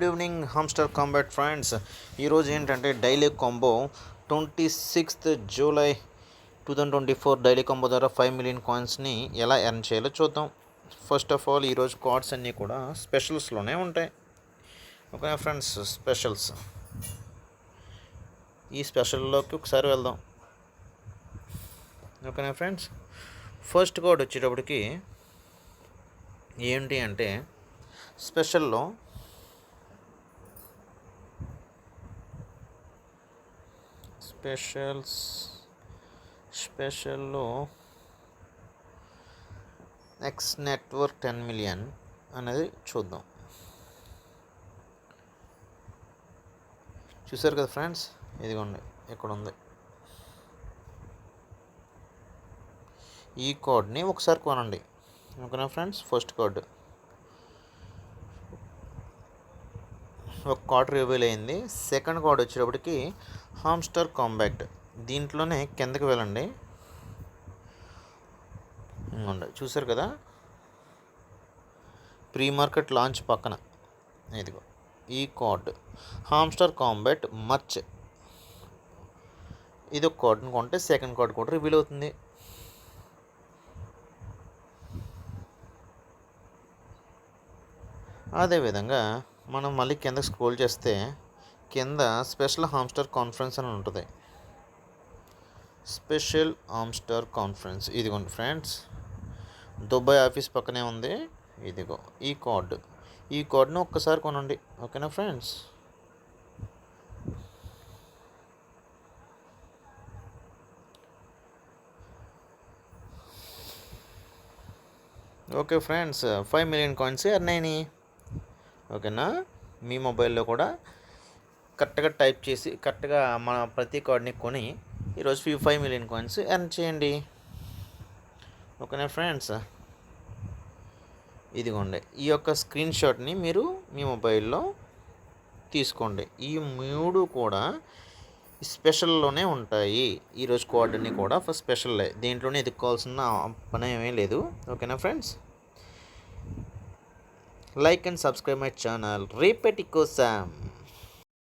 Good evening Hamster Kombat friends. ఈరోజు ఏంటంటే daily combo 26th July 2024 daily combo ద్వారా 5 million కాయిన్స్ని ఎలా ఎర్న్ చేయాలో చూద్దాం. ఫస్ట్ ఆఫ్ ఆల్ ఈరోజు కార్డ్స్ అన్నీ కూడా స్పెషల్స్లోనే ఉంటాయి. ఓకే ఫ్రెండ్స్, స్పెషల్స్ ఈ స్పెషల్లోకి ఒకసారి వెళ్దాం. ఓకేనా ఫ్రెండ్స్, ఫస్ట్ కార్డ్ వచ్చేటప్పటికి ఏంటి అంటే స్పెషల్లో స్పెషల్లో ఎక్స్ నెట్వర్క్ 10 మిలియన్ అనేది చూద్దాం. చూసారు కదా ఫ్రెండ్స్, ఇదిగోండి ఇక్కడ ఉంది. ఈ కార్డ్ని ఒకసారి కొనండి. ఓకేనా ఫ్రెండ్స్, ఫస్ట్ కార్డు ఒక కార్డ్ రివీల్ అయింది. సెకండ్ కార్డ్ వచ్చేటప్పటికి హామ్స్టర్ కాంబాక్ట్. దీంట్లోనే కిందకి వెళ్ళండి. చూసారు కదా, ప్రీ మార్కెట్ లాంచ్ పక్కన ఇదిగో ఈ కార్డ్ హామ్స్టర్ కాంబాక్ట్ మర్చ్. ఇది ఒక కార్డుని కొంటే సెకండ్ కార్డ్ కూడా రివీల్ అవుతుంది. అదేవిధంగా మనం మళ్ళీ కింద స్క్రోల్ చేస్తే కింద స్పెషల్ హామ్స్టర్ కాన్ఫరెన్స్ అని ఉంటుంది. స్పెషల్ హామ్స్టర్ కాన్ఫరెన్స్ ఇదిగోండి ఫ్రెండ్స్, దుబాయ్ ఆఫీస్ పక్కనే ఉంది. ఇదిగో ఈ కార్డును ఒక్కసారి కొనండి. ఓకేనా friends, okay friends, 5 million coins earn అయినాయి. ఓకేనా, మీ మొబైల్లో కూడా కరెక్ట్గా టైప్ చేసి కరెక్ట్గా మన ప్రతి కార్డ్ని కొని ఈరోజు 5 మిలియన్ కాయిన్స్ ఎర్న్ చేయండి. ఓకేనా ఫ్రెండ్స్, ఇదిగోండి ఈ యొక్క స్క్రీన్ షాట్ని మీరు మీ మొబైల్లో తీసుకోండి. ఈ 3 కూడా స్పెషల్లోనే ఉంటాయి. ఈరోజు కార్డుని కూడా ఫస్ట్ స్పెషల్లే, దీంట్లోనే ఎదుక్కోవాల్సిన పని ఏమీ లేదు. ఓకేనా friends, like and subscribe my channel. Repeat కోసం.